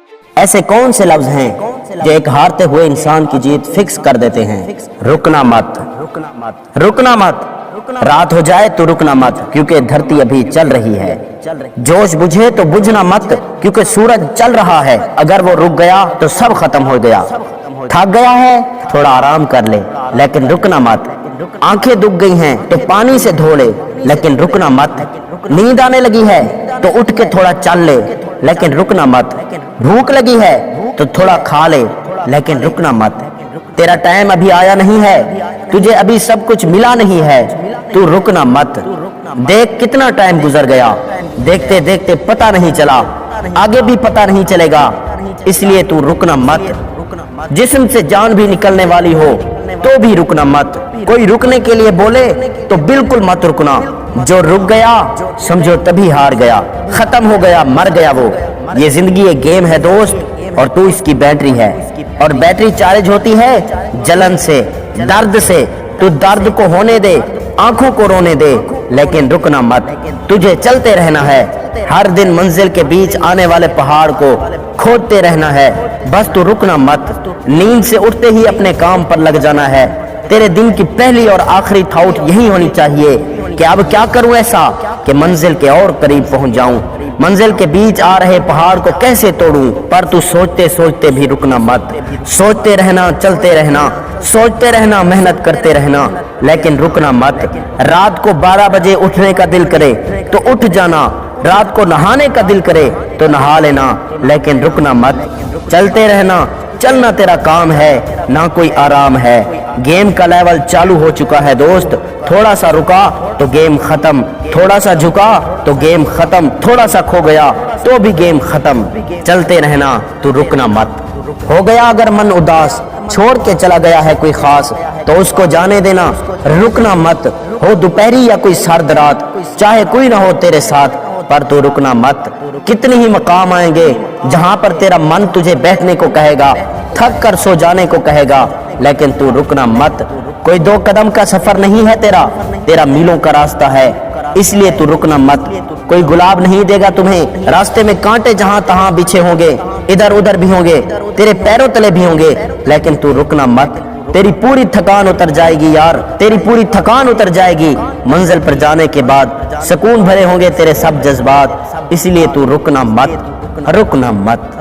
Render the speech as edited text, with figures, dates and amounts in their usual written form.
ایسے کون سے لفظ ہیں جو ایک ہارتے ہوئے انسان کی جیت فکس کر دیتے ہیں؟ رکنا مت، رکنا مت، رات ہو جائے تو رکنا مت کیونکہ دھرتی ابھی چل رہی ہے، جوش بجھے تو بجھنا مت کیونکہ سورج چل رہا ہے، اگر وہ رک گیا تو سب ختم ہو گیا، تھک گیا ہے تھوڑا آرام کر لے لیکن رکنا مت، آنکھیں دکھ گئی ہیں تو پانی سے دھو لے لیکن رکنا مت، نیند آنے لگی ہے تو اٹھ کے تھوڑا چل لے لیکن رکنا مت، بھوک لگی ہے تو تھوڑا کھا لے لیکن رکنا مت، تیرا ٹائم ابھی آیا نہیں ہے، تجھے ابھی سب کچھ ملا نہیں ہے، تو رکنا مت، دیکھ کتنا ٹائم گزر گیا، دیکھتے دیکھتے پتہ نہیں چلا، آگے بھی پتہ نہیں چلے گا، اس لیے تو رکنا مت، جسم سے جان بھی نکلنے والی ہو تو بھی رکنا مت، کوئی رکنے کے لیے بولے تو بالکل مت رکنا، جو رک گیا سمجھو تبھی ہار گیا، ختم ہو گیا، مر گیا وہ، یہ زندگی ایک گیم ہے دوست اور تو اس کی بیٹری ہے، اور بیٹری چارج ہوتی ہے جلن سے، درد سے، تو درد کو ہونے دے، آنکھوں کو رونے دے لیکن رکنا مت، تجھے چلتے رہنا ہے، ہر دن منزل کے بیچ آنے والے پہاڑ کو کھودتے رہنا ہے، بس تو رکنا مت، نیند سے اٹھتے ہی اپنے کام پر لگ جانا ہے، تیرے دن کی پہلی اور آخری تھاٹ یہی ہونی چاہیے کہ اب کیا کروں ایسا کہ منزل کے اور قریب پہنچ جاؤں، منزل کے بیچ آ رہے پہاڑ کو کیسے توڑوں، پر تو سوچتے سوچتے بھی رکنا مت، سوچتے رہنا، چلتے رہنا، سوچتے رہنا، محنت کرتے رہنا لیکن رکنا مت، رات کو 12 بجے اٹھنے کا دل کرے تو اٹھ جانا، رات کو نہانے کا دل کرے تو نہا لینا لیکن رکنا مت، چلتے رہنا، چلنا تیرا کام ہے، نہ کوئی آرام ہے، گیم کا لیول چالو ہو چکا ہے دوست، تھوڑا سا رکا تو گیم ختم، تھوڑا سا جھکا تو گیم ختم، تھوڑا سا کھو گیا تو بھی گیم ختم، چلتے رہنا تو رکنا مت، ہو گیا اگر من اداس، چھوڑ کے چلا گیا ہے کوئی خاص تو اس کو جانے دینا، رکنا مت، ہو دوپہری یا کوئی سرد رات، چاہے کوئی نہ ہو تیرے ساتھ پر تو رکنا مت، کتنے ہی مقام آئیں گے جہاں پر تیرا من تجھے بیٹھنے کو کہے گا، تھک کر سو جانے کو کہے گا لیکن تو رکنا مت، کوئی 2 قدم کا سفر نہیں ہے تیرا میلوں کا راستہ ہے، اس لیے تو رکنا مت، کوئی گلاب نہیں دے گا تمہیں، راستے میں کانٹے جہاں تہاں بچھے ہوں گے، ادھر ادھر بھی ہوں گے، تیرے پیروں تلے بھی ہوں گے لیکن تو رکنا مت، تیری پوری تھکان اتر جائے گی یار، تیری پوری تھکان اتر جائے گی، منزل پر جانے کے بعد سکون بھرے ہوں گے تیرے سب جذبات، اس لیے تو رکنا مت، رکنا مت۔